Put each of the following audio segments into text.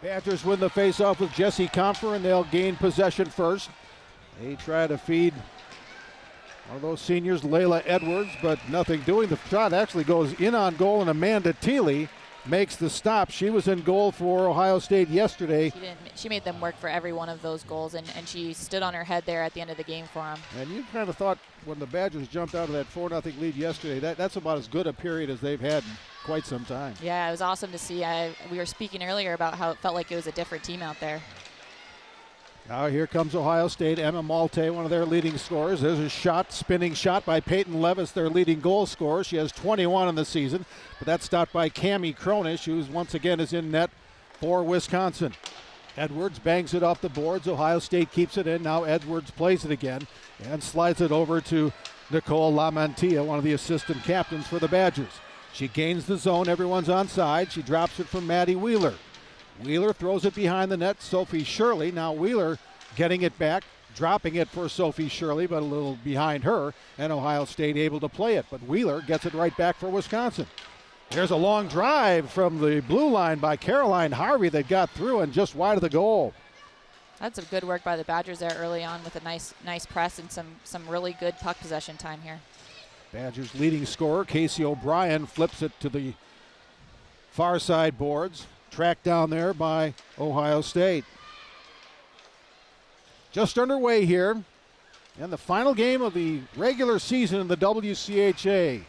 Badgers win the faceoff with Jesse Comfer, and they'll gain possession first. They try to feed one of those seniors, Layla Edwards, but nothing doing. The shot actually goes in on goal, and Amanda Thiele makes the stop. She was in goal for Ohio State yesterday. She made them work for every one of those goals, and she stood on her head there at the end of the game for them. And you kind of thought when the Badgers jumped out of that 4-0 lead yesterday, that's about as good a period as they've had in quite some time. Yeah, it was awesome to see. We were speaking earlier about how it felt like it was a different team out there. Now here comes Ohio State. Emma Malte, one of their leading scorers. There's a shot, spinning shot by Peyton Levis, their leading goal scorer. She has 21 in the season, but that's stopped by Cammie Cronish, who once again is in net for Wisconsin. Edwards bangs it off the boards. Ohio State keeps it in. Now Edwards plays it again and slides it over to Nicole Lamantia, one of the assistant captains for the Badgers. She gains the zone. Everyone's onside. She drops it from Maddie Wheeler. Wheeler throws it behind the net. Sophie Shirley. Now Wheeler getting it back, dropping it for Sophie Shirley, but a little behind her, and Ohio State able to play it. But Wheeler gets it right back for Wisconsin. There's a long drive from the blue line by Caroline Harvey that got through and just wide of the goal. That's some good work by the Badgers there early on with a nice press and some really good puck possession time here. Badgers leading scorer, Casey O'Brien, flips it to the far side boards. Tracked down there by Ohio State. Just underway here, and the final game of the regular season in the WCHA.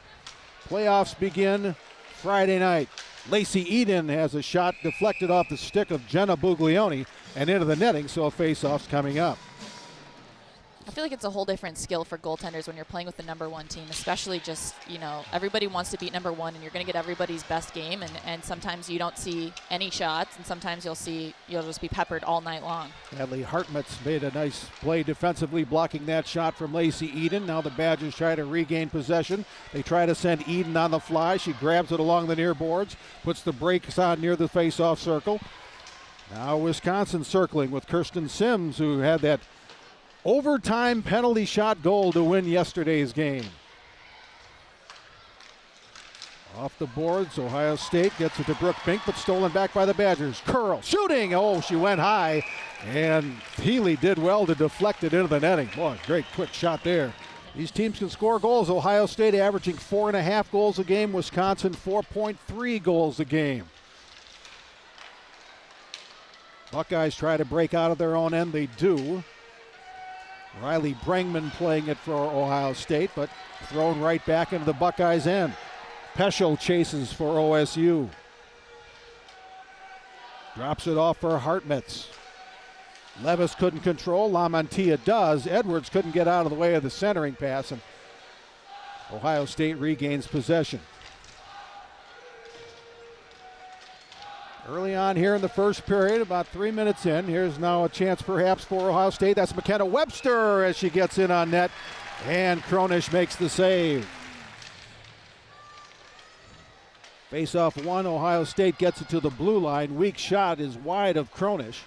Playoffs begin Friday night. Lacey Eden has a shot deflected off the stick of Jenna Buglioni and into the netting, so a face-off's coming up. I feel like it's a whole different skill for goaltenders when you're playing with the #1 team, especially just, everybody wants to beat #1 and you're going to get everybody's best game, and sometimes you don't see any shots, and sometimes you'll just be peppered all night long. Natalie Hartmetz made a nice play defensively, blocking that shot from Lacey Eden. Now the Badgers try to regain possession. They try to send Eden on the fly. She grabs it along the near boards, puts the brakes on near the face-off circle. Now Wisconsin circling with Kirsten Sims, who had that overtime penalty shot goal to win yesterday's game. Off the boards, Ohio State gets it to Brooke Bink, but stolen back by the Badgers. Curl, shooting! Oh, she went high, and Healy did well to deflect it into the netting. Boy, great quick shot there. These teams can score goals. Ohio State averaging 4.5 goals a game. Wisconsin 4.3 goals a game. Buckeyes try to break out of their own end. They do. Riley Brengman playing it for Ohio State, but thrown right back into the Buckeyes' end. Peschel chases for OSU. Drops it off for Hartmetz. Levis couldn't control. Lamantia does. Edwards couldn't get out of the way of the centering pass, and Ohio State regains possession. Early on here in the first period, about 3 minutes in, here's now a chance perhaps for Ohio State. That's McKenna Webster as she gets in on net, and Cronish makes the save. Face-off one, Ohio State gets it to the blue line. Weak shot is wide of Cronish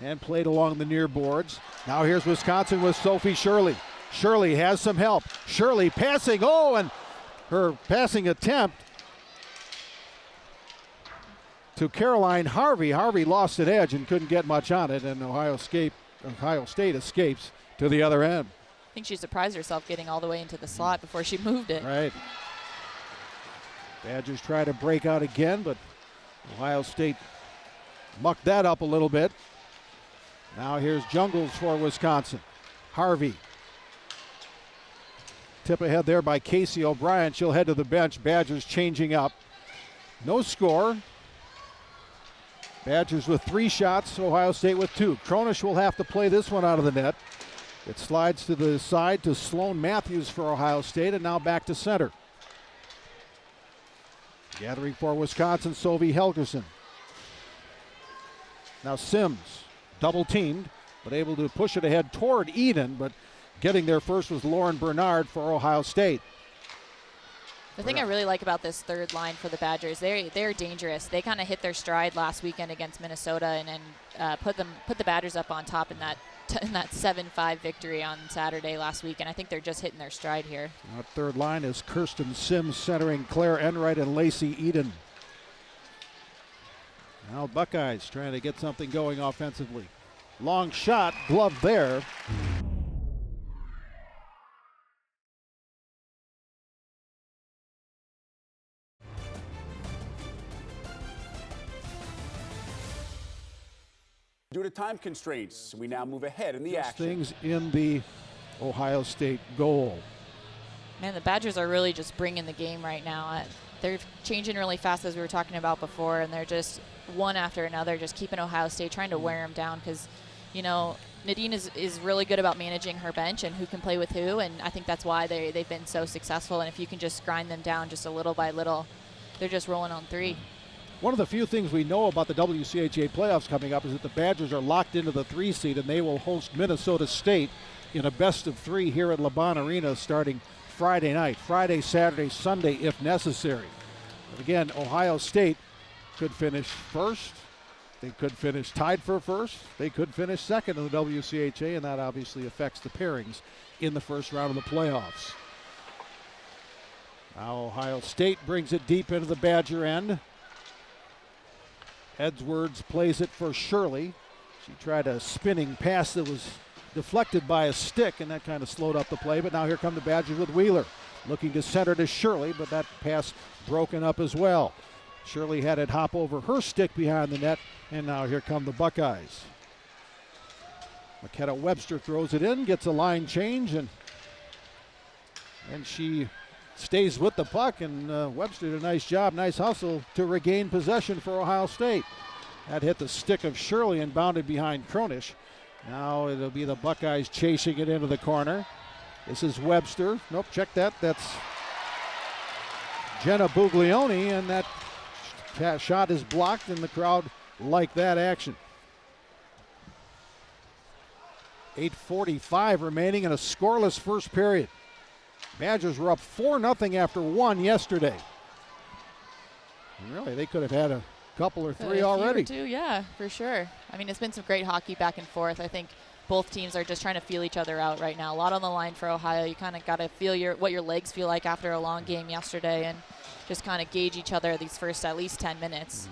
and played along the near boards. Now here's Wisconsin with Sophie Shirley. Shirley has some help. Shirley passing, and her passing attempt to Caroline Harvey. Harvey lost an edge and couldn't get much on it, and Ohio State escapes to the other end. I think she surprised herself getting all the way into the slot before she moved it. Right. Badgers try to break out again, but Ohio State mucked that up a little bit. Now here's Jungles for Wisconsin. Harvey. Tip ahead there by Casey O'Brien. She'll head to the bench. Badgers changing up. No score. Badgers with 3 shots, Ohio State with 2. Cronish will have to play this one out of the net. It slides to the side to Sloan Matthews for Ohio State, and now back to center. Gathering for Wisconsin, Sophie Helgerson. Now Sims, double teamed, but able to push it ahead toward Eden, but getting there first was Lauren Bernard for Ohio State. The thing I really like about this third line for the Badgers, they're dangerous. They kind of hit their stride last weekend against Minnesota and put the Badgers up on top in that 7-5 victory on Saturday last week, and I think they're just hitting their stride here. Our third line is Kirsten Sims centering Claire Enright and Lacey Eden. Now Buckeyes trying to get something going offensively. Long shot, glove there. Due to time constraints, we now move ahead in the action. Things in the Ohio State goal. Man, the Badgers are really just bringing the game right now. They're changing really fast, as we were talking about before, and they're just one after another, just keeping Ohio State, trying to wear them down because, you know, Nadine is really good about managing her bench and who can play with who, and I think that's why they've been so successful. And if you can just grind them down just a little by little, they're just rolling on three. One of the few things we know about the WCHA playoffs coming up is that the Badgers are locked into the 3 seed, and they will host Minnesota State in a best-of-3 here at LeBron Arena starting Friday night. Friday, Saturday, Sunday if necessary. But again, Ohio State could finish first. They could finish tied for first. They could finish second in the WCHA, and that obviously affects the pairings in the first round of the playoffs. Now Ohio State brings it deep into the Badger end. Edwards plays it for Shirley. She tried a spinning pass that was deflected by a stick, and that kind of slowed up the play. But now here come the Badgers with Wheeler, looking to center to Shirley, but that pass broken up as well. Shirley had it hop over her stick behind the net, and now here come the Buckeyes. McKenna Webster throws it in, gets a line change, and she stays with the puck, and Webster did a nice job, nice hustle to regain possession for Ohio State. That hit the stick of Shirley and bounded behind Cronish. Now it'll be the Buckeyes chasing it into the corner. This is Webster. Nope, check that. That's Jenna Buglioni, and that shot is blocked, and the crowd like that action. 8:45 remaining in a scoreless first period. Badgers were up 4-0 after 1 yesterday. And really, they could have had a couple or three already. Two, yeah, for sure. I mean, it's been some great hockey back and forth. I think both teams are just trying to feel each other out right now. A lot on the line for Ohio. You kind of got to feel what your legs feel like after a long game yesterday, and just kind of gauge each other these first at least 10 minutes.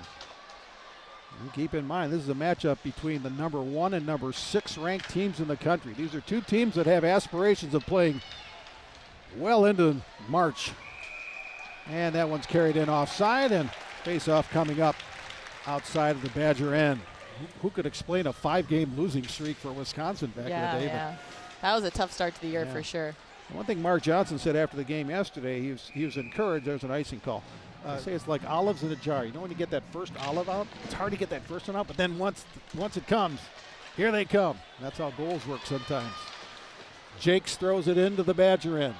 And keep in mind, this is a matchup between the number 1 and number 6 ranked teams in the country. These are two teams that have aspirations of playing well into March. And that one's carried in offside, and face-off coming up outside of the Badger end. Who could explain a 5-game losing streak for Wisconsin back in the day? Yeah, that was a tough start to the year for sure. One thing Mark Johnson said after the game yesterday, he was encouraged. There's an icing call. I say it's like olives in a jar. You know when you get that first olive out? It's hard to get that first one out, but then once it comes, here they come. That's how goals work sometimes. Jakes throws it into the Badger end.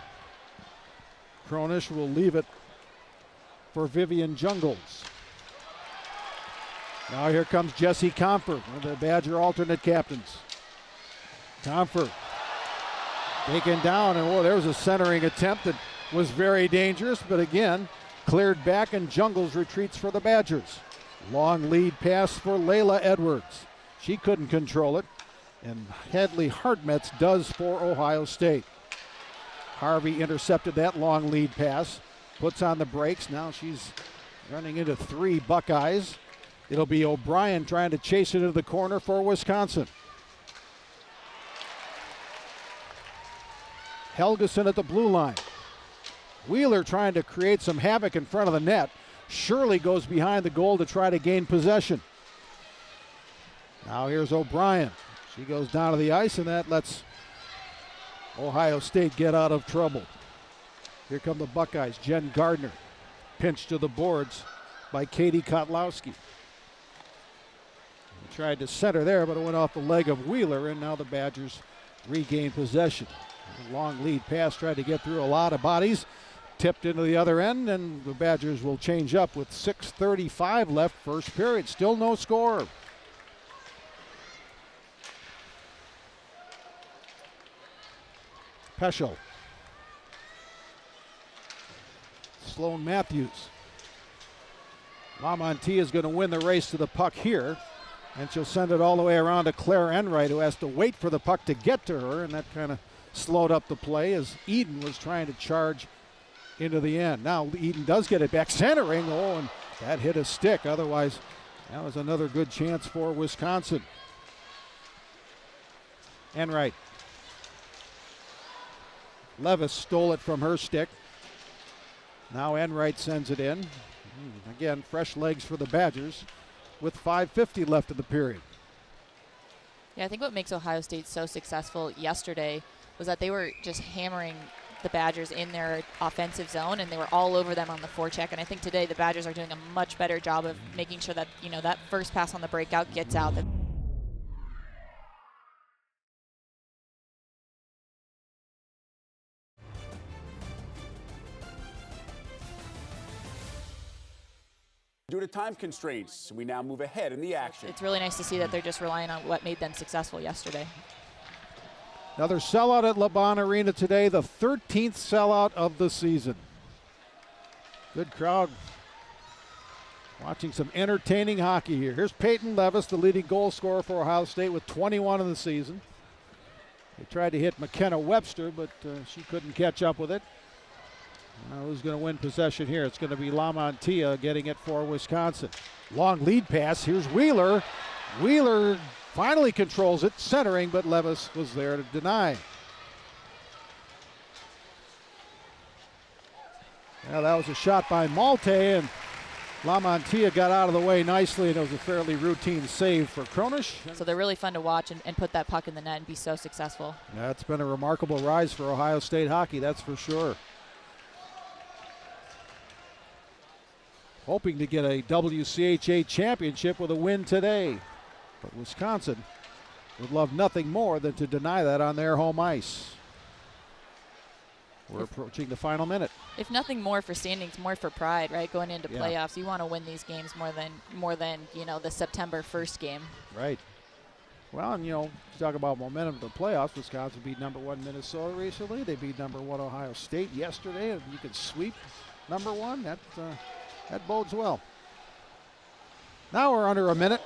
Cronish will leave it for Vivian Jungles. Now here comes Jessie Comfort, one of the Badger alternate captains. Comfort taken down, and there was a centering attempt that was very dangerous, but again, cleared back, and Jungles retreats for the Badgers. Long lead pass for Layla Edwards. She couldn't control it, and Hadley Hartmetz does for Ohio State. Harvey intercepted that long lead pass, puts on the brakes. Now she's running into 3 Buckeyes. It'll be O'Brien trying to chase it into the corner for Wisconsin. Helgeson at the blue line. Wheeler trying to create some havoc in front of the net. Shirley goes behind the goal to try to gain possession. Now here's O'Brien. She goes down to the ice, and that lets Ohio State get out of trouble. Here come the Buckeyes. Jen Gardner pinched to the boards by Katie Kotlowski. Tried to center there, but it went off the leg of Wheeler, and now the Badgers regain possession. A long lead pass tried to get through a lot of bodies, tipped into the other end, and the Badgers will change up with 6:35 left first period. Still no score. Peschel. Sloan Matthews. Lamontia is going to win the race to the puck here, and she'll send it all the way around to Claire Enright, who has to wait for the puck to get to her, and that kind of slowed up the play as Eden was trying to charge into the end. Now Eden does get it back, centering, and that hit a stick. Otherwise, That was another good chance for Wisconsin. Enright. Levis stole it from her stick. Now Enright sends it in. Again, fresh legs for the Badgers with 5:50 left in the period. Yeah, I think what makes Ohio State so successful yesterday was that they were just hammering the Badgers in their offensive zone, and they were all over them on the forecheck. And I think today the Badgers are doing a much better job of making sure that, you know, that first pass on the breakout gets out. Due to time constraints, we now move ahead in the action. It's really nice to see that they're just relying on what made them successful yesterday. Another sellout at LeBron Arena today, the 13th sellout of the season. Good crowd watching some entertaining hockey here. Here's Peyton Levis, the leading goal scorer for Ohio State with 21 in the season. They tried to hit McKenna Webster, but she couldn't catch up with it. Now who's going to win possession here? It's going to be Lamantia getting it for Wisconsin. Long lead pass. Here's Wheeler. Wheeler finally controls it, centering, but Levis was there to deny. Well, that was a shot by Malte, and Lamantia got out of the way nicely, and it was a fairly routine save for Cronish. So they're really fun to watch and put that puck in the net and be so successful. That's been a remarkable rise for Ohio State hockey, that's for sure. Hoping to get a WCHA championship with a win today. But Wisconsin would love nothing more than to deny that on their home ice. We're approaching the final minute. If nothing more for standings, more for pride, right? Going into playoffs, you want to win these games more than you know, the September 1st game. Right. Well, and you know, talk about momentum to the playoffs. Wisconsin beat #1 Minnesota recently. They beat #1 Ohio State yesterday. If you could sweep #1, that bodes well. Now we're under a minute.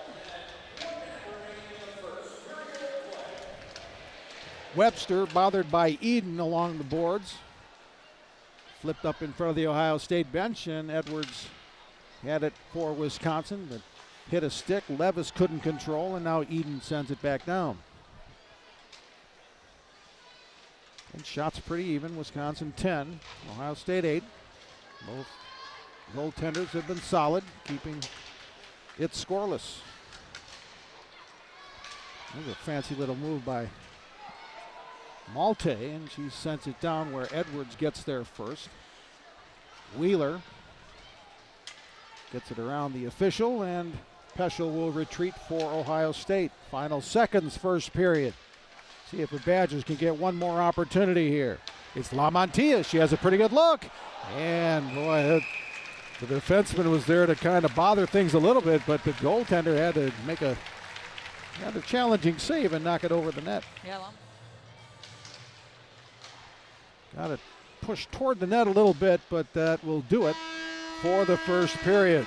Webster bothered by Eden along the boards. Flipped up in front of the Ohio State bench, and Edwards had it for Wisconsin, but hit a stick. Levis couldn't control, and now Eden sends it back down. And shots pretty even. Wisconsin 10, Ohio State 8. Both goaltenders have been solid, keeping it scoreless. There's a fancy little move by Malte, and she sends it down where Edwards gets there first. Wheeler gets it around the official, and Peschel will retreat for Ohio State. Final seconds, first period. See if the Badgers can get one more opportunity here. It's Lamantia. She has a pretty good look. And boy, the defenseman was there to kind of bother things a little bit, but the goaltender had to make a rather challenging save and knock it over the net. Yeah, Got it pushed toward the net a little bit, but that will do it for the first period.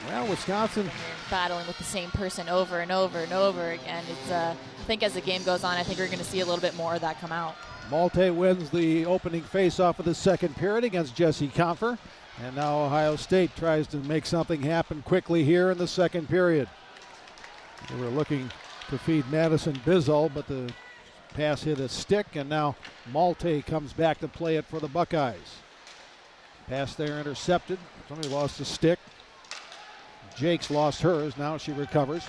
Well, Wisconsin battling with the same person over and over and over again. It's I think as the game goes on, I think we're going to see a little bit more of that come out. Malte wins the opening faceoff of the second period against Jesse Confer. And now Ohio State tries to make something happen quickly here in the second period. They were looking to feed Madison Bizzle, but the pass hit a stick, and now Malte comes back to play it for the Buckeyes. Pass there intercepted. Somebody lost a stick. Jake's lost hers. Now she recovers,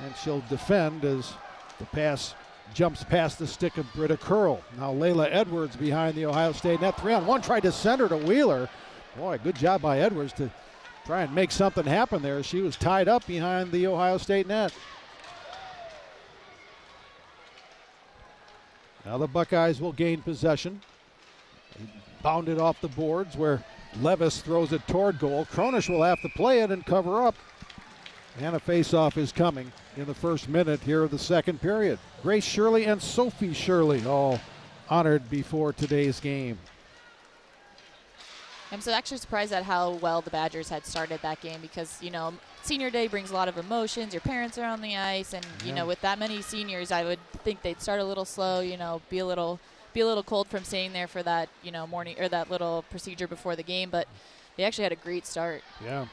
and she'll defend as the pass jumps past the stick of Britta Curl. Now Layla Edwards behind the Ohio State net. 3-on-1, tried to send her to Wheeler. Boy, good job by Edwards to try and make something happen there. She was tied up behind the Ohio State net. Now the Buckeyes will gain possession. They bounded off the boards where Levis throws it toward goal. Cronish will have to play it and cover up. And a face-off is coming in the first minute here of the second period. Grace Shirley and Sophie Shirley all honored before today's game. I'm so actually surprised at how well the Badgers had started that game because, you know, senior day brings a lot of emotions. Your parents are on the ice, and, you know, with that many seniors, I would think they'd start a little slow, you know, be a little cold from staying there for that, you know, morning or that little procedure before the game, but they actually had a great start. Yeah.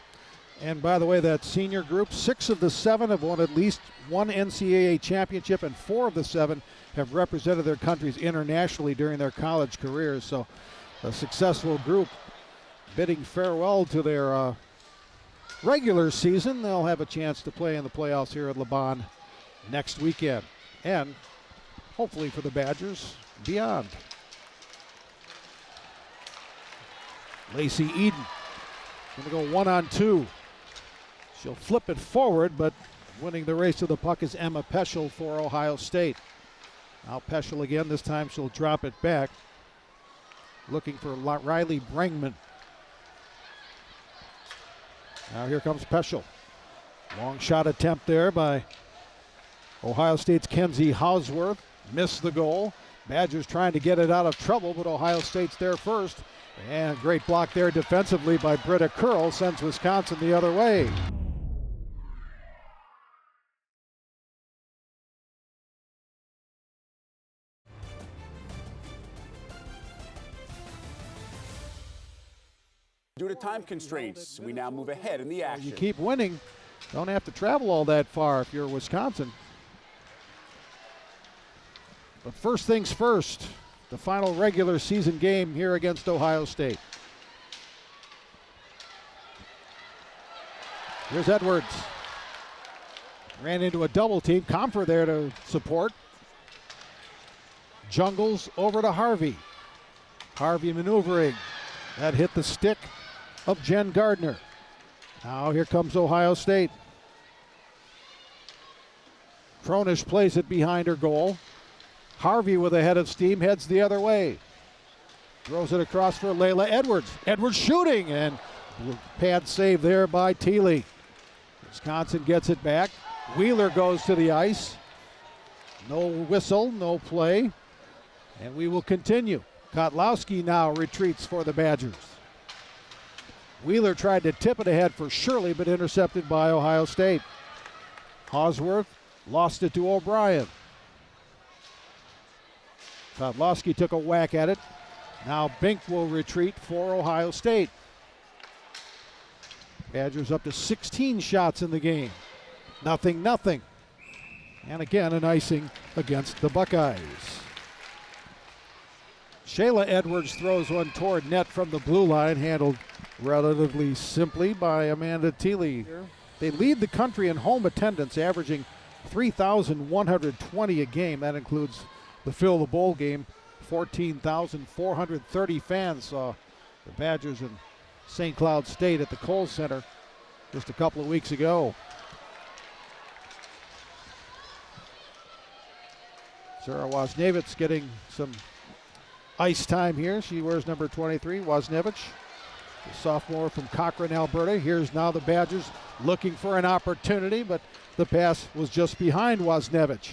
And by the way, that senior group, 6 of the 7 have won at least one NCAA championship, and 4 of the 7 have represented their countries internationally during their college careers. So a successful group bidding farewell to their regular season. They'll have a chance to play in the playoffs here at LeBon next weekend, and hopefully for the Badgers, beyond. Lacey Eden going to go 1-on-2. She'll flip it forward, but winning the race to the puck is Emma Peschel for Ohio State. Now Peschel again. This time she'll drop it back, looking for Riley Brengman. Now here comes Peschel. Long shot attempt there by Ohio State's Kenzie Hausworth. Missed the goal. Badgers trying to get it out of trouble, but Ohio State's there first. And great block there defensively by Britta Curl sends Wisconsin the other way. Due to time constraints, we now move ahead in the action. You keep winning, don't have to travel all that far if you're Wisconsin. But first things first, the final regular season game here against Ohio State. Here's Edwards. Ran into a double team. Comfer there to support. Jungles over to Harvey. Harvey maneuvering. That hit the stick of Jen Gardner. Now here comes Ohio State. Cronish plays it behind her goal. Harvey with a head of steam heads the other way. Throws it across for Layla Edwards. Edwards shooting, and pad save there by Thiele. Wisconsin gets it back. Wheeler goes to the ice. No whistle, no play. And we will continue. Kotlowski now retreats for the Badgers. Wheeler tried to tip it ahead for Shirley, but intercepted by Ohio State. Hausworth lost it to O'Brien. Kotlowski took a whack at it. Now Bink will retreat for Ohio State. Badgers up to 16 shots in the game. 0-0. And again, an icing against the Buckeyes. Shayla Edwards throws one toward net from the blue line, handled relatively simply by Amanda Thiele. They lead the country in home attendance, averaging 3,120 a game. That includes the Fill the Bowl game. 14,430 fans saw the Badgers in St. Cloud State at the Kohl Center just a couple of weeks ago. Sarah Wozniewicz getting some ice time here. She wears number 23, Wozniewicz, the sophomore from Cochrane, Alberta. Here's now the Badgers looking for an opportunity, but the pass was just behind Wozniewicz.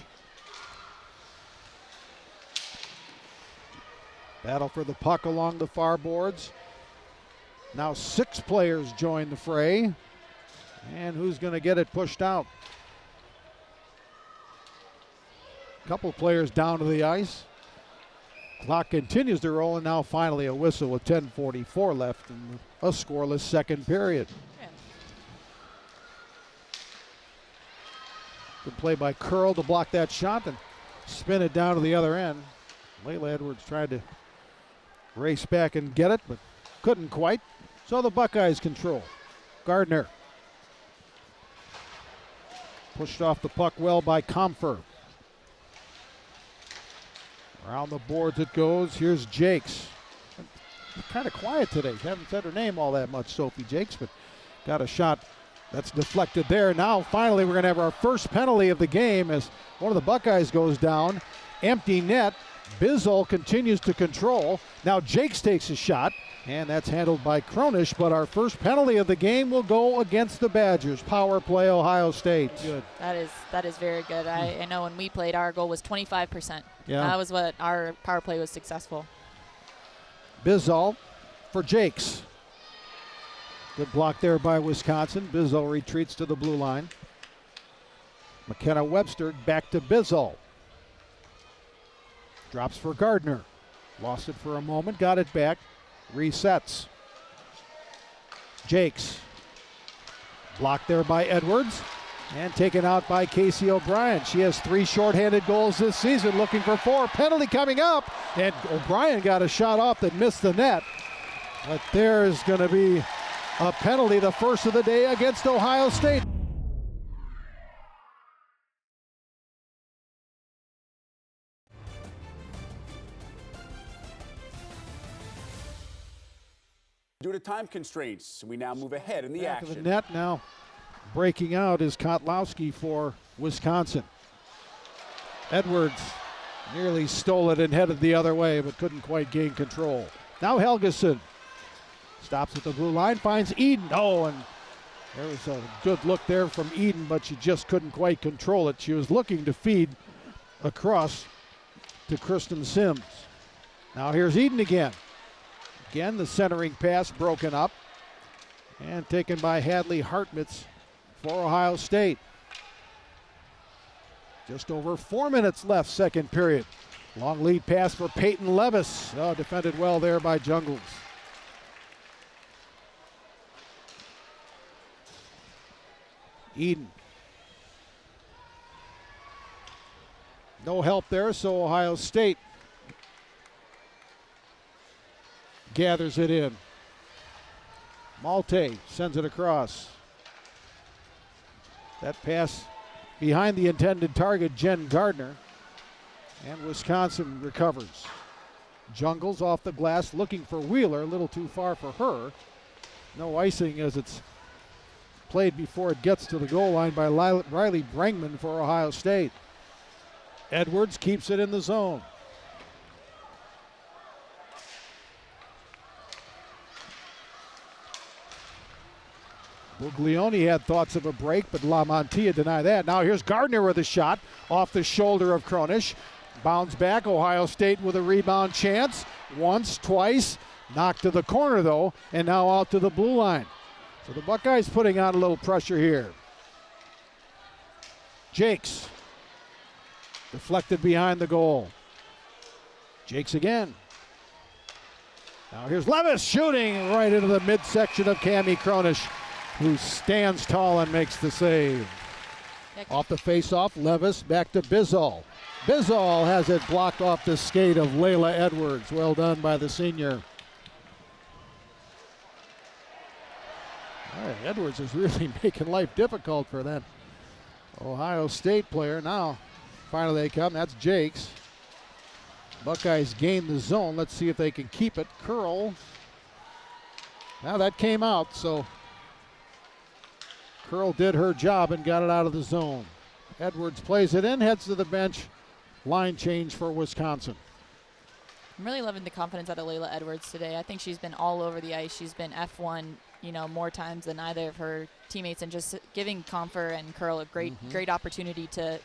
Battle for the puck along the far boards. Now 6 players join the fray. And who's going to get it pushed out? A couple players down to the ice. Clock continues to roll, and now finally a whistle with 10:44 left in a scoreless second period. Yeah. Good play by Curl to block that shot and spin it down to the other end. Layla Edwards tried to race back and get it, but couldn't quite. So the Buckeyes control. Gardner. Pushed off the puck well by Comfer. Around the boards it goes. Here's Jakes. Kind of quiet today. Haven't said her name all that much, Sophie Jakes, but got a shot that's deflected there. Now finally we're going to have our first penalty of the game as one of the Buckeyes goes down. Empty net. Bizzle continues to control. Now Jakes takes a shot, and that's handled by Cronish, but our first penalty of the game will go against the Badgers. Power play, Ohio State. Good. That is very good. I know when we played, our goal was 25%. Yeah. That was what our power play was successful. Bizzle for Jakes. Good block there by Wisconsin. Bizzle retreats to the blue line. McKenna Webster back to Bizzle. Drops for Gardner. Lost it for a moment, got it back. Resets. Jakes. Blocked there by Edwards and taken out by Casey O'Brien. She has 3 shorthanded goals this season, looking for 4. Penalty coming up, and O'Brien got a shot off that missed the net. But there's going to be a penalty, the first of the day against Ohio State. Due to time constraints, we now move ahead in the Back of action. the net now. Breaking out is Kotlowski for Wisconsin. Edwards nearly stole it and headed the other way, but couldn't quite gain control. Now Helgeson stops at the blue line, finds Eden. Oh, and there was a good look there from Eden, but she just couldn't quite control it. She was looking to feed across to Kristen Sims. Now here's Eden again. Again, the centering pass broken up and taken by Hadley Hartmutz for Ohio State. Just over 4 minutes left, second period. Long lead pass for Peyton Levis. Oh, defended well there by Jungles. Eden. No help there, so Ohio State gathers it in. Malte sends it across. That pass behind the intended target, Jen Gardner. And Wisconsin recovers. Jungles off the glass looking for Wheeler, a little too far for her. No icing as it's played before it gets to the goal line by Riley Brangman for Ohio State. Edwards keeps it in the zone. Buglioni had thoughts of a break, but LaMantia denied that. Now here's Gardner with a shot off the shoulder of Kronish. Bounds back, Ohio State with a rebound chance. Once, twice, knocked to the corner though, and now out to the blue line. So the Buckeyes putting on a little pressure here. Jakes, deflected behind the goal. Jakes again. Now here's Levis shooting right into the midsection of Cami Kronish, who stands tall and makes the save. Off the face-off, Levis back to Bizzall. Bizzall has it blocked off the skate of Layla Edwards. Well done by the senior. All right, Edwards is really making life difficult for that Ohio State player. Now, finally they come. That's Jakes. Buckeyes gain the zone. Let's see if they can keep it. Curl. Now that came out, so Curl did her job and got it out of the zone. Edwards plays it in, heads to the bench. Line change for Wisconsin. I'm really loving the confidence out of Layla Edwards today. I think she's been all over the ice. She's been F1, more times than either of her teammates, and just giving Confer and Curl a great opportunity to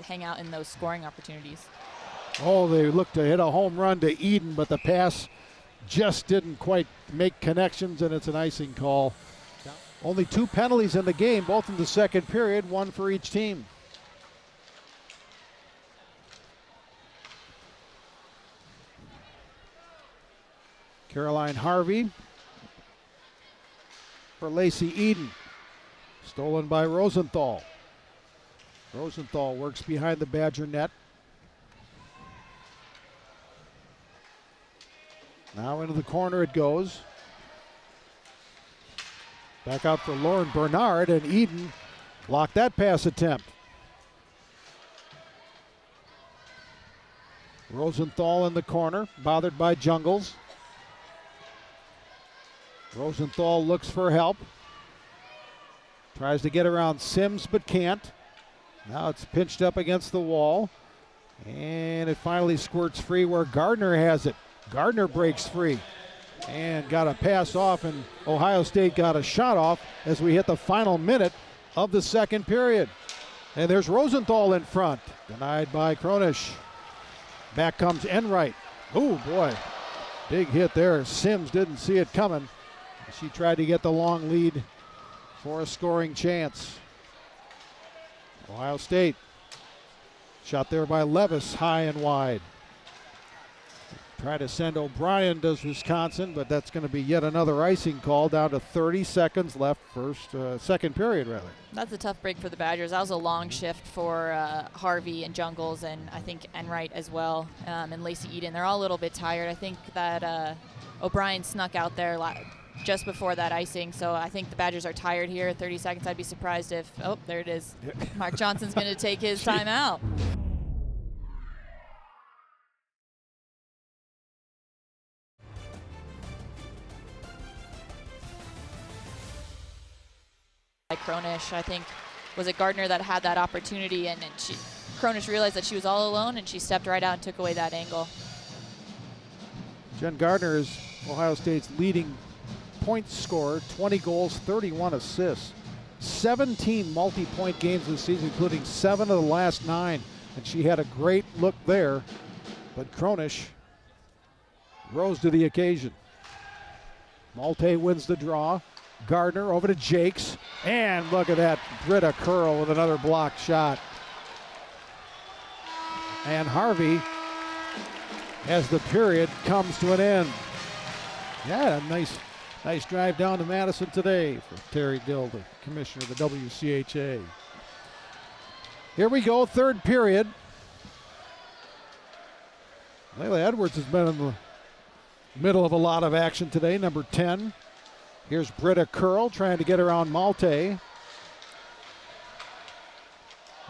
hang out in those scoring opportunities. Oh, they looked to hit a home run to Eden, but the pass just didn't quite make connections, and it's an icing call. Only 2 penalties in the game, both in the second period, 1 for each team. Caroline Harvey for Lacey Eden. Stolen by Rosenthal. Rosenthal works behind the Badger net. Now into the corner it goes. Back out for Lauren Bernard, and Eden blocked that pass attempt. Rosenthal in the corner, bothered by Jungles. Rosenthal looks for help. Tries to get around Sims, but can't. Now it's pinched up against the wall. And it finally squirts free where Gardner has it. Gardner breaks free and got a pass off, and Ohio State got a shot off as we hit the final minute of the second period. And there's Rosenthal in front, denied by Kronish. Back comes Enright. Oh boy, big hit there. Sims didn't see it coming. She tried to get the long lead for a scoring chance. Ohio State, shot there by Levis, high and wide. Try to send O'Brien, does Wisconsin, but that's going to be yet another icing call. Down to 30 seconds left, second period rather. That's a tough break for the Badgers. That was a long shift for Harvey and Jungles, and I think Enright as well, and Lacey Eden. They're all a little bit tired. I think that O'Brien snuck out there just before that icing, so I think the Badgers are tired here. 30 seconds, I'd be surprised if, oh, there it is. Mark Johnson's going to take his timeout. Cronish, I think, was it Gardner that had that opportunity, and Cronish realized that she was all alone, and she stepped right out and took away that angle. Jen Gardner is Ohio State's leading point scorer, 20 goals, 31 assists, 17 multi-point games this season, including 7 of the last 9, and she had a great look there, but Cronish rose to the occasion. Malte wins the draw. Gardner over to Jakes, and look at that, Britta Curl with another blocked shot. And Harvey, as the period comes to an end. Yeah, a nice drive down to Madison today for Terry Dill, the commissioner of the WCHA. Here we go, third period. Layla Edwards has been in the middle of a lot of action today, number 10. Here's Britta Curl trying to get around Malte.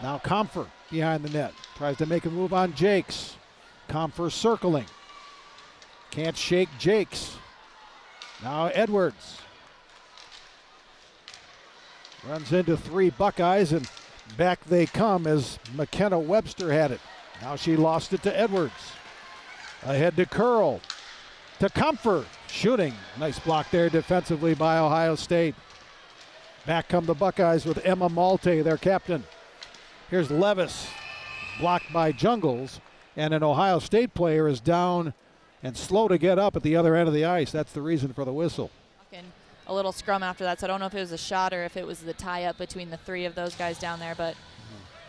Now Comfer behind the net. Tries to make a move on Jakes. Comfer circling. Can't shake Jakes. Now Edwards. Runs into 3 Buckeyes, and back they come as McKenna Webster had it. Now she lost it to Edwards. Ahead to Curl. To Comfer, shooting. Nice block there defensively by Ohio State. Back come the Buckeyes with Emma Malte, their captain. Here's Levis, blocked by Jungles, and an Ohio State player is down and slow to get up at the other end of the ice. That's the reason for the whistle. A little scrum after that, so I don't know if it was a shot or if it was the tie-up between the 3 of those guys down there, but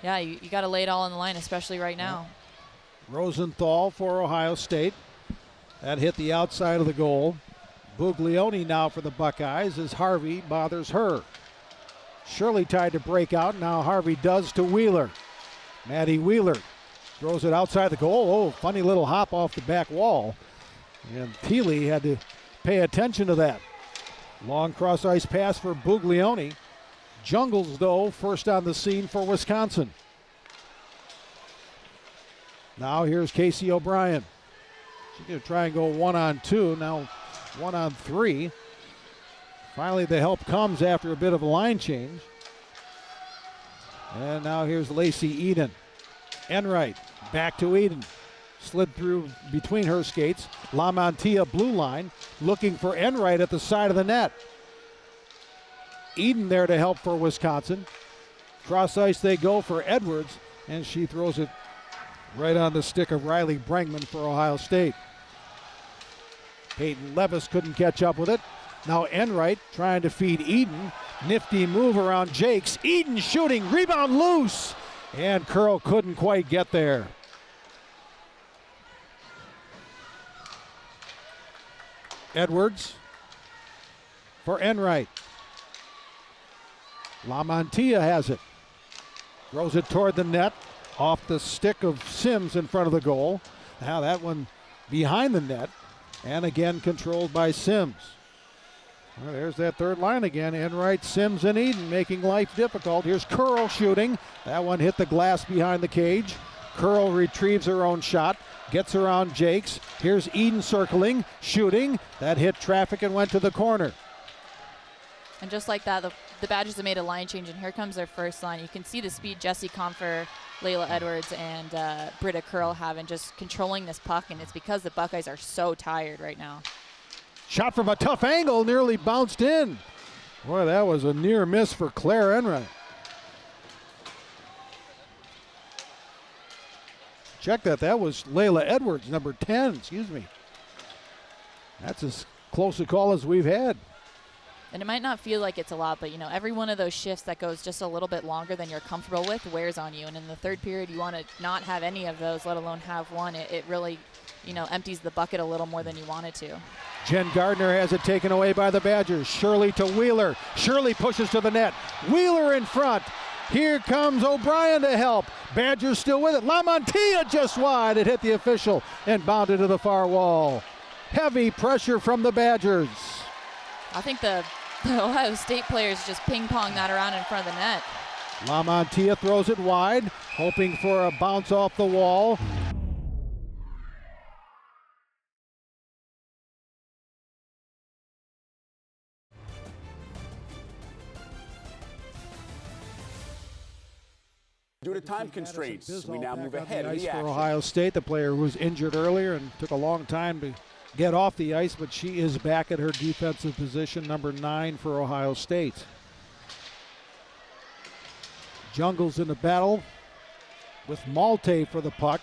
yeah, you got to lay it all on the line, especially right now. Rosenthal for Ohio State. That hit the outside of the goal. Buglioni now for the Buckeyes as Harvey bothers her. Shirley tried to break out. Now Harvey does to Wheeler. Maddie Wheeler throws it outside the goal. Oh, funny little hop off the back wall. And Thiele had to pay attention to that. Long cross ice pass for Buglioni. Jungles, though, first on the scene for Wisconsin. Now here's Casey O'Brien. She's going to try and go 1-on-2, now 1-on-3. Finally, the help comes after a bit of a line change. And now here's Lacey Eden. Enright, back to Eden. Slid through between her skates. LaMantia blue line, looking for Enright at the side of the net. Eden there to help for Wisconsin. Cross ice they go for Edwards, and she throws it right on the stick of Riley Brengman for Ohio State. Peyton Levis couldn't catch up with it. Now Enright trying to feed Eden. Nifty move around Jakes. Eden shooting, rebound loose. And Curl couldn't quite get there. Edwards for Enright. LaMantia has it. Throws it toward the net. Off the stick of Sims in front of the goal. Now that one behind the net. And again controlled by Sims. Well, there's that third line again. Enright, Sims, and Eden making life difficult. Here's Curl shooting. That one hit the glass behind the cage. Curl retrieves her own shot. Gets around Jakes. Here's Eden circling, shooting. That hit traffic and went to the corner. And just like that, the Badgers have made a line change, and here comes their first line. You can see the speed Jessie Comfer, Layla Edwards, and Britta Curl have in just controlling this puck, and it's because the Buckeyes are so tired right now. Shot from a tough angle, nearly bounced in. Boy, that was a near miss for Claire Enright. Check that. That was Layla Edwards, number 10, excuse me. That's as close a call as we've had. And it might not feel like it's a lot, but, you know, every one of those shifts that goes just a little bit longer than you're comfortable with wears on you. And in the third period, you want to not have any of those, let alone have one. It really empties the bucket a little more than you want it to. Jen Gardner has it taken away by the Badgers. Shirley to Wheeler. Shirley pushes to the net. Wheeler in front. Here comes O'Brien to help. Badgers still with it. LaMantia just wide. It hit the official and bounded to the far wall. Heavy pressure from the Badgers. I think the Ohio State players just ping-pong that around in front of the net. LaMantia throws it wide, hoping for a bounce off the wall. Due to time constraints, we now move ahead in the for action. Ohio State, the player who was injured earlier and took a long time to get off the ice, but she is back at her defensive position, number 9 for Ohio State. Jungles in the battle with Malte for the puck.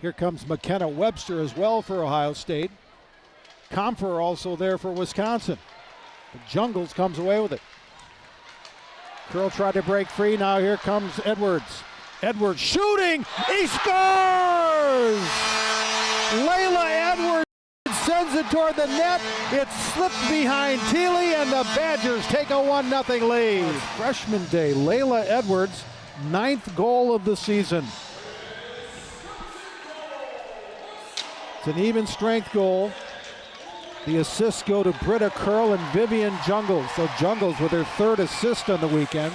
Here comes McKenna Webster as well for Ohio State. Comfer also there for Wisconsin. But Jungles comes away with it. Curl tried to break free. Now here comes Edwards. Edwards shooting. He scores! Layla Edwards sends it toward the net. It slipped behind Thiele, and the Badgers take a 1-0 lead. Freshman day, Layla Edwards, 9th goal of the season. It's an even strength goal. The assists go to Britta Curl and Vivian Jungles. So Jungles with her 3rd assist on the weekend.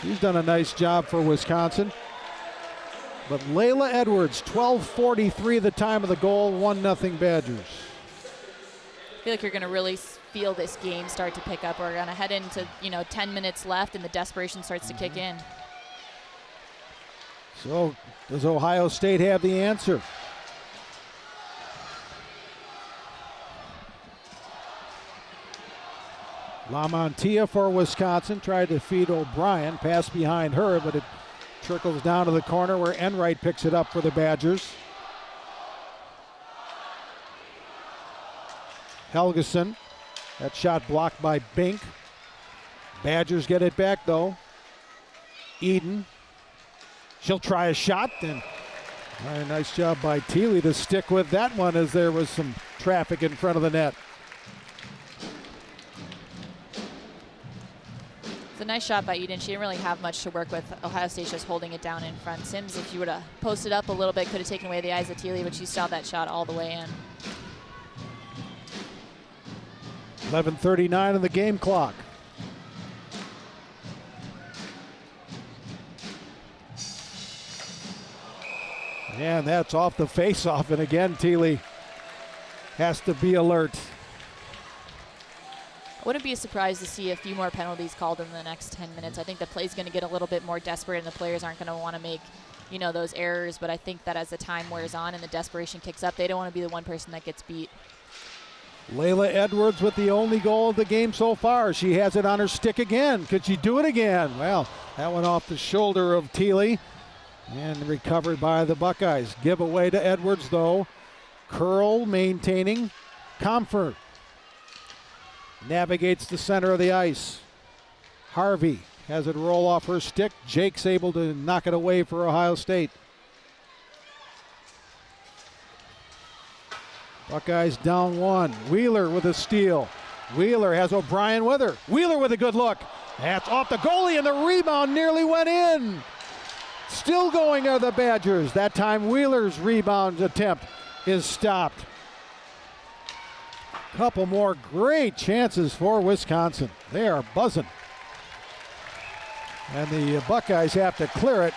She's done a nice job for Wisconsin. But Layla Edwards, 12:43 the time of the goal, 1-0 Badgers. I feel like you're going to really feel this game start to pick up. We're going to head into 10 minutes left, and the desperation starts to kick in. So does Ohio State have the answer? LaMantia for Wisconsin tried to feed O'Brien, pass behind her, but it trickles down to the corner where Enright picks it up for the Badgers. Helgeson, that shot blocked by Bink. Badgers get it back though. Eden, she'll try a shot, and very nice job by Thiele to stick with that one as there was some traffic in front of the net. It's a nice shot by Eden. She didn't really have much to work with. Ohio State's just holding it down in front. Sims, if she would have posted up a little bit, could have taken away the eyes of Thiele, but she saw that shot all the way in. 11:39 on the game clock. And that's off the face-off, and again Thiele has to be alert. Wouldn't be surprised to see a few more penalties called in the next 10 minutes. I think the play's going to get a little bit more desperate, and the players aren't going to want to make, those errors. But I think that as the time wears on and the desperation kicks up, they don't want to be the one person that gets beat. Layla Edwards with the only goal of the game so far. She has it on her stick again. Could she do it again? Well, that went off the shoulder of Thiele and recovered by the Buckeyes. Give away to Edwards though. Curl maintaining. Comfort navigates the center of the ice. Harvey has it roll off her stick. Jake's able to knock it away for Ohio State. Buckeyes down 1. Wheeler with a steal. Wheeler has O'Brien with her. Wheeler with a good look. That's off the goalie, and the rebound nearly went in. Still going are the Badgers. That time Wheeler's rebound attempt is stopped. Couple more great chances for Wisconsin. They are buzzing. And the Buckeyes have to clear it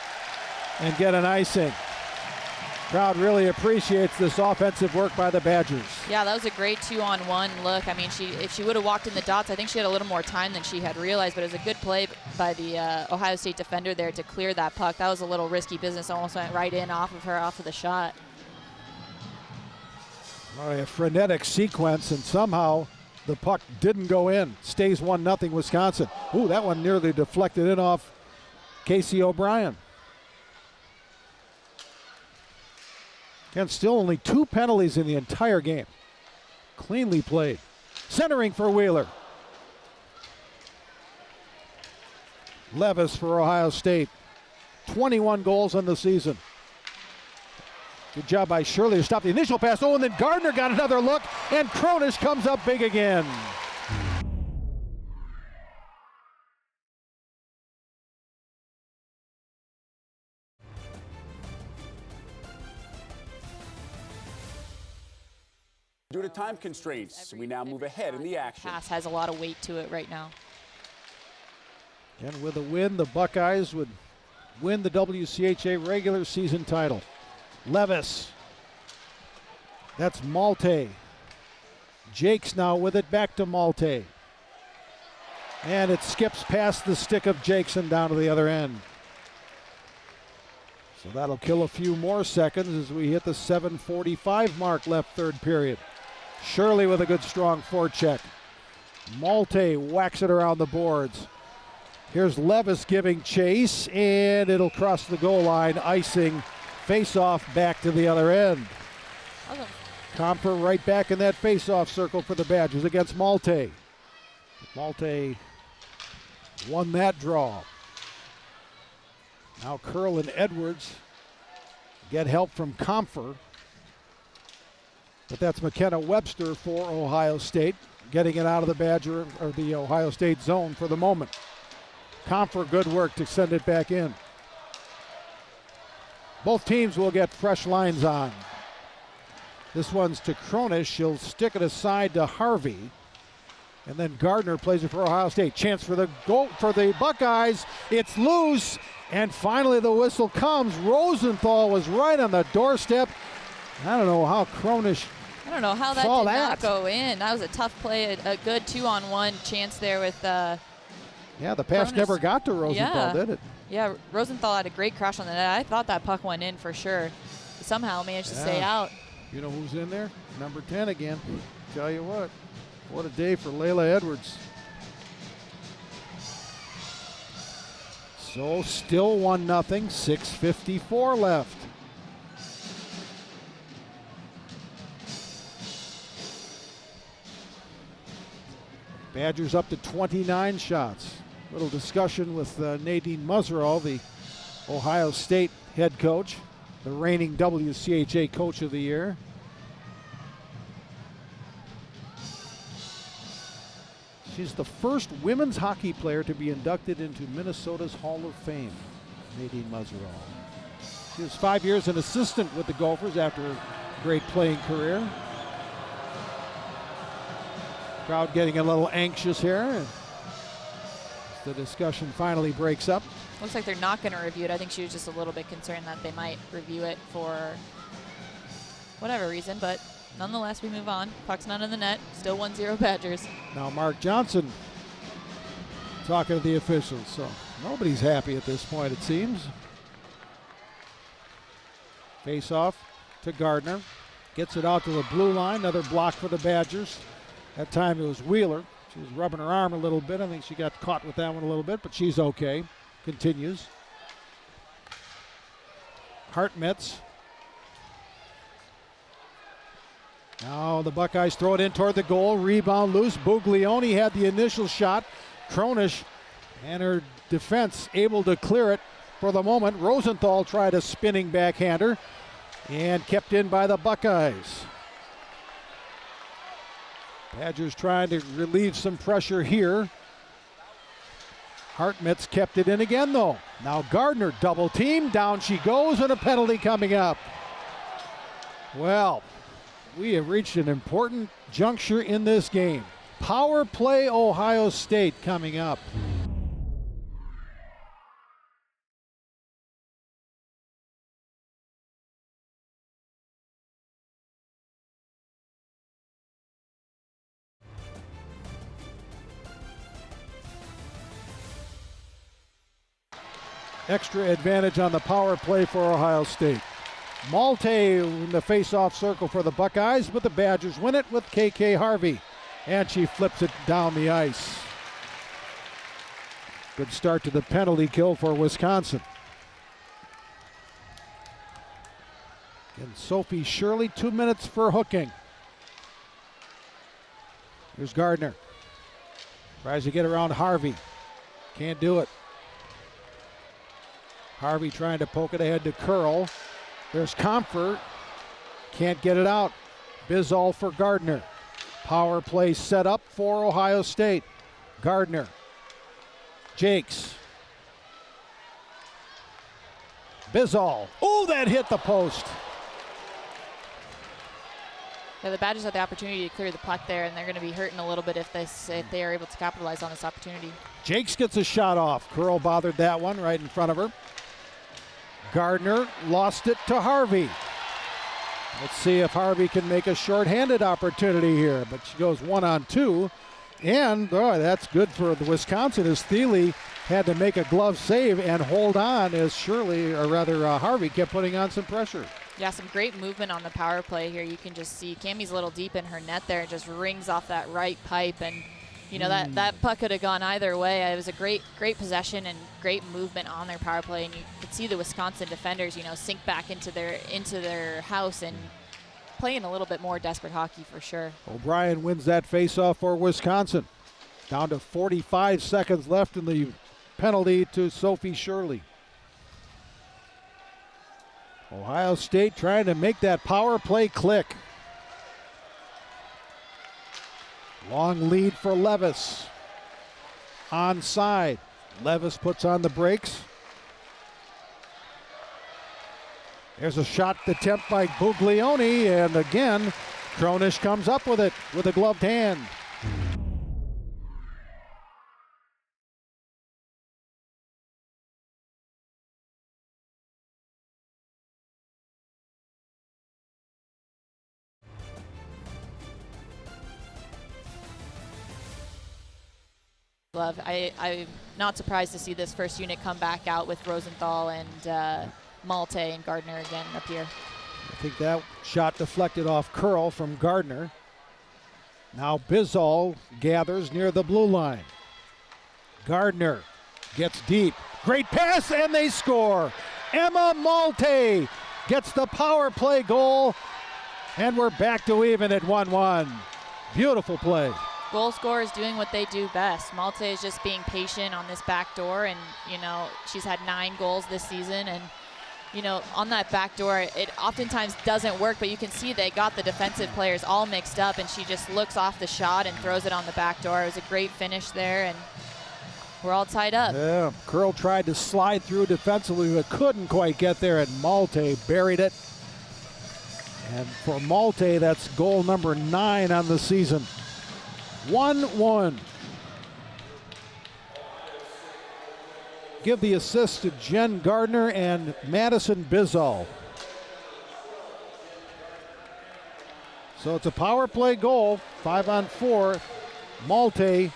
and get an icing. Crowd really appreciates this offensive work by the Badgers. Yeah, that was a great 2-on-1 look. I mean, if she would have walked in the dots, I think she had a little more time than she had realized, but it was a good play by the Ohio State defender there to clear that puck. That was a little risky business. Almost went right in off of her, off of the shot. A frenetic sequence, and somehow the puck didn't go in. Stays 1-0 Wisconsin. Ooh, that one nearly deflected in off Casey O'Brien. Again, still only 2 penalties in the entire game. Cleanly played. Centering for Wheeler. Levis for Ohio State. 21 goals on the season. Good job by Shirley to stop the initial pass. Oh, and then Gardner got another look, and Cronish comes up big again. Due to time constraints, we now move ahead in the action. Pass has a lot of weight to it right now. And with a win, the Buckeyes would win the WCHA regular season title. Levis. That's Malte. Jakes now with it, back to Malte. And it skips past the stick of Jakeson down to the other end. So that'll kill a few more seconds as we hit the 7:45 mark left third period. Shirley with a good strong forecheck. Malte whacks it around the boards. Here's Levis giving chase, and it'll cross the goal line, icing, face-off back to the other end. Awesome. Comfer right back in that face-off circle for the Badgers against Malte. Malte won that draw. Now Curl and Edwards get help from Comfer. But that's McKenna Webster for Ohio State, getting it out of the Badger or the Ohio State zone for the moment. Comfer, good work to send it back in. Both teams will get fresh lines on. This one's to Cronish. She'll stick it aside to Harvey. And then Gardner plays it for Ohio State. Chance for the goal for the Buckeyes. It's loose. And finally the whistle comes. Rosenthal was right on the doorstep. I don't know how Cronish I don't know how that saw did that. not go in. That was a tough play, a good 2-on-1 chance there with Yeah, the pass Cronish. never got to Rosenthal, did it? Yeah, Rosenthal had a great crash on the net. I thought that puck went in for sure. Somehow managed to stay out. You know who's in there? Number 10 again. Tell you what a day for Layla Edwards. So still 1-0, 6:54 left. Badgers up to 29 shots. Little discussion with Nadine Muzzerall, the Ohio State head coach, the reigning WCHA Coach of the Year. She's the first women's hockey player to be inducted into Minnesota's Hall of Fame, Nadine Muzzerall. She was 5 years an assistant with the Gophers after a great playing career. Crowd getting a little anxious here. As the discussion finally breaks up. Looks like they're not going to review it. I think she was just a little bit concerned that they might review it for whatever reason, but nonetheless, we move on. Puck's not in the net. Still 1-0 Badgers. Now Mark Johnson talking to the officials, so nobody's happy at this point, it seems. Face off to Gardner. Gets it out to the blue line. Another block for the Badgers. That time it was Wheeler. She was rubbing her arm a little bit. I think she got caught with that one a little bit, but she's okay. Continues. Hartmetz. Now the Buckeyes throw it in toward the goal. Rebound loose. Buglioni had the initial shot. Cronish and her defense able to clear it for the moment. Rosenthal tried a spinning backhander and kept in by the Buckeyes. Badgers trying to relieve some pressure here. Hartmetz kept it in again though. Now Gardner double team. Down she goes and a penalty coming up. Well, we have reached an important juncture in this game. Power play Ohio State coming up. Extra advantage on the power play for Ohio State. Malte in the face-off circle for the Buckeyes, but the Badgers win it with KK Harvey. And she flips it down the ice. Good start to the penalty kill for Wisconsin. And Sophie Shirley, 2 minutes for hooking. Here's Gardner. Tries to get around Harvey. Can't do it. Harvey trying to poke it ahead to Curl. There's Comfort. Can't get it out. Bizzall for Gardner. Power play set up for Ohio State. Gardner. Jakes. Bizzall. Oh, that hit the post. Yeah, the Badgers had the opportunity to clear the puck there, and they're going to be hurting a little bit if they are able to capitalize on this opportunity. Jakes gets a shot off. Curl bothered that one right in front of her. Gardner lost it to Harvey. Let's see if Harvey can make a shorthanded opportunity here, but she goes 1-on-2. And that's good for the Wisconsin as Thiele had to make a glove save and hold on as Harvey kept putting on some pressure. Yeah, some great movement on the power play here. You can just see Cammie's a little deep in her net there. It just rings off that right pipe, and that puck could have gone either way. It was a great possession and great movement on their power play, and you could see the Wisconsin defenders, sink back into their house and playing a little bit more desperate hockey for sure. O'Brien wins that faceoff for Wisconsin. Down to 45 seconds left in the penalty to Sophie Shirley. Ohio State trying to make that power play click. Long lead for Levis. Onside. Levis puts on the brakes. There's a shot attempt by Buglioni, and again, Cronish comes up with it with a gloved hand. I'm not surprised to see this first unit come back out with Rosenthal and Malte and Gardner again up here. I think that shot deflected off curl from Gardner. Now Bizzall gathers near the blue line. Gardner gets deep. Great pass, and they score. Emma Malte gets the power play goal, and we're back to even at 1-1. Beautiful play. Goal scorers doing what they do best. Malte is just being patient on this back door, and she's had 9 goals this season, and on that back door it oftentimes doesn't work, but you can see they got the defensive players all mixed up, and she just looks off the shot and throws it on the back door. It was a great finish there, and we're all tied up. Yeah, Curl tried to slide through defensively but couldn't quite get there, and Malte buried it. And for Malte, that's goal number 9 on the season. 1-1. Give the assist to Jen Gardner and Madison Bizzall. So it's a power play goal, 5-on-4. Malte,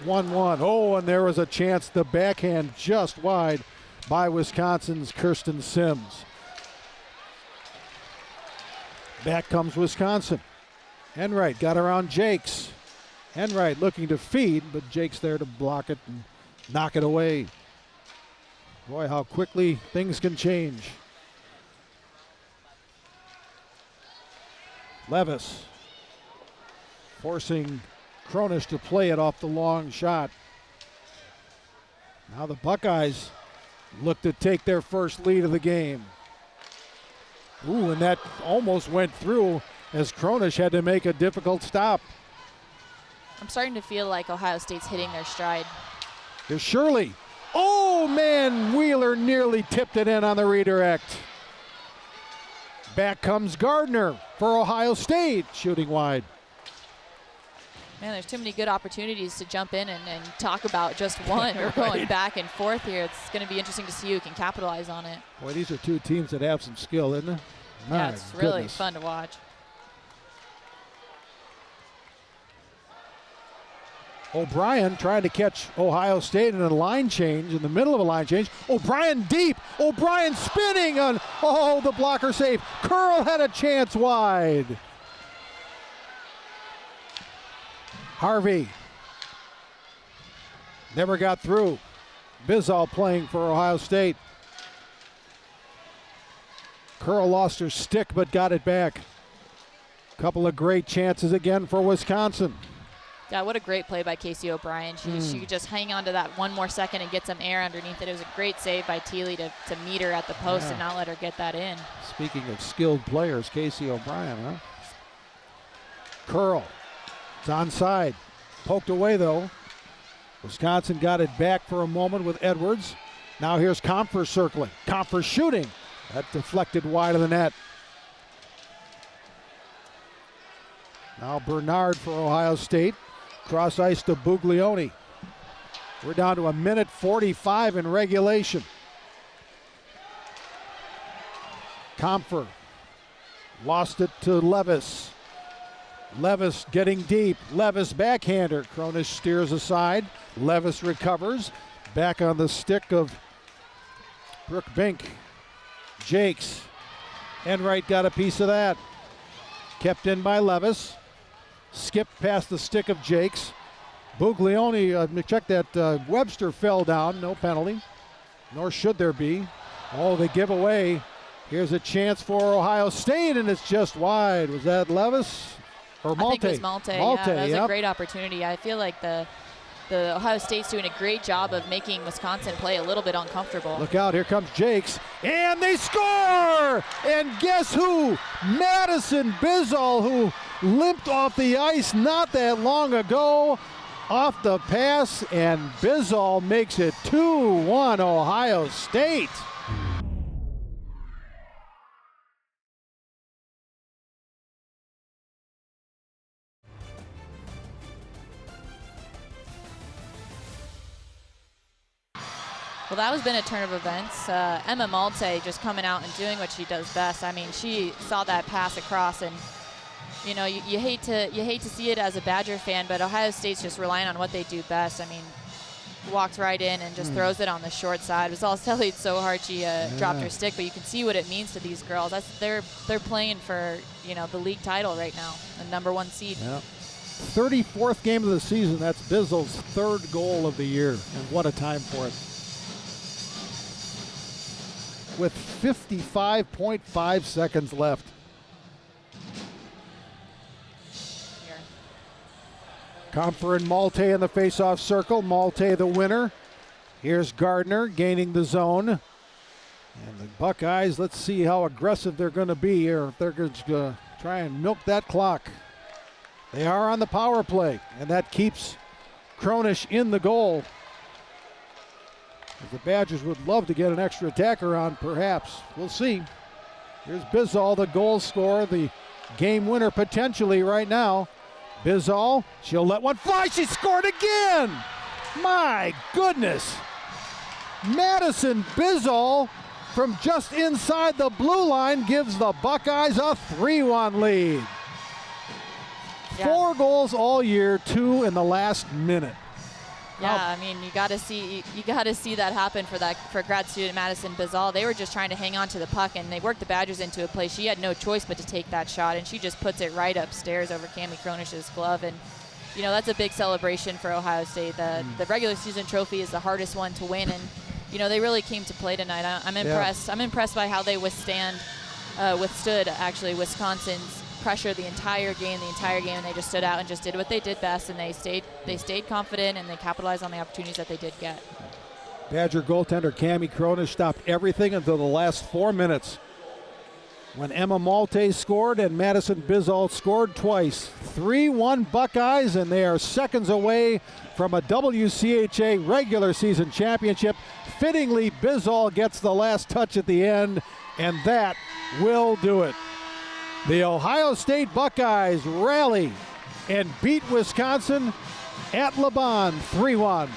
1-1. Oh, and there was a chance, the backhand just wide by Wisconsin's Kirsten Sims. Back comes Wisconsin. Enright got around Jakes. Enright looking to feed, but Jake's there to block it and knock it away. Boy, how quickly things can change. Levis forcing Cronish to play it off the long shot. Now the Buckeyes look to take their first lead of the game. Ooh, and that almost went through as Cronish had to make a difficult stop. I'm starting to feel like Ohio State's hitting their stride. Here's Shirley. Oh, man, Wheeler nearly tipped it in on the redirect. Back comes Gardner for Ohio State, shooting wide. Man, there's too many good opportunities to jump in and talk about just one. We're going back and forth here. It's going to be interesting to see who can capitalize on it. Boy, these are two teams that have some skill, isn't it? Yeah, it's really fun to watch. O'Brien trying to catch Ohio State in a line change, in the middle of a line change. O'Brien deep. O'Brien spinning on, the blocker save. Curl had a chance wide. Harvey never got through. Bizzall playing for Ohio State. Curl lost her stick but got it back. Couple of great chances again for Wisconsin. Yeah, what a great play by Casey O'Brien. She could just hang on to that one more second and get some air underneath it. It was a great save by Thiele to meet her at the post and not let her get that in. Speaking of skilled players, Casey O'Brien, huh? Curl. It's onside. Poked away, though. Wisconsin got it back for a moment with Edwards. Now here's Encore circling. Encore shooting. That deflected wide of the net. Now Bernard for Ohio State. Cross ice to Buglioni. We're down to 1:45 in regulation. Comfer lost it to Levis. Levis getting deep. Levis backhander. Cronish steers aside. Levis recovers. Back on the stick of Brooke Bink. Jakes. Enright got a piece of that. Kept in by Levis. Skipped past the stick of Jakes. Buglioni, check that, Webster fell down, no penalty, nor should there be. Oh, they give away. Here's a chance for Ohio State, and it's just wide. Was that Levis or Malte? I think it was Malte. Yeah, that was a great opportunity. I feel like the Ohio State's doing a great job of making Wisconsin play a little bit uncomfortable. Look out, here comes Jakes, and they score! And guess who? Madison Bizzle, who limped off the ice not that long ago, off the pass, and Bizzle makes it 2-1 Ohio State. Well, that has been a turn of events. Emma Malte just coming out and doing what she does best. I mean, she saw that pass across, and you know, you hate to see it as a Badger fan, but Ohio State's just relying on what they do best. I mean, walked right in and just throws it on the short side. It was all It's so hard she dropped her stick, but you can see what it means to these girls. They're playing for, you know, the league title right now, the #1 seed. Yeah. 34th game of the season. That's Bizzle's 3rd goal of the year, and what a time for it. With 55.5 seconds left. Comfer and Malte in the face-off circle. Malte the winner. Here's Gardner gaining the zone. And the Buckeyes, let's see how aggressive they're going to be here. If they're going to try and milk that clock. They are on the power play, and that keeps Cronish in the goal. The Badgers would love to get an extra attacker on, perhaps. We'll see. Here's Bizzle, the goal scorer, the game winner potentially right now. Bizzle, she'll let one fly. She scored again. My goodness. Madison Bizzle from just inside the blue line gives the Buckeyes a 3-1 lead. Yeah. 4 goals all year, 2 in the last minute. Yeah, I mean, you got to see that happen for grad student Madison Bizzle. They were just trying to hang on to the puck, and they worked the Badgers into a play. She had no choice but to take that shot, and she just puts it right upstairs over Cami Cronish's glove. And you know, that's a big celebration for Ohio State. The regular season trophy is the hardest one to win, and you know, they really came to play tonight. I'm impressed. Yeah. I'm impressed by how they withstood actually Wisconsin's pressure the entire game, and they just stood out and just did what they did best, and they stayed confident, and they capitalized on the opportunities that they did get. Badger goaltender Cami Cronish stopped everything until the last 4 minutes, when Emma Malte scored and Madison Bizzle scored twice. 3-1 Buckeyes, and they are seconds away from a WCHA regular season championship. Fittingly, Bizzle gets the last touch at the end, and that will do it. The Ohio State Buckeyes rally and beat Wisconsin at LeBron 3-1.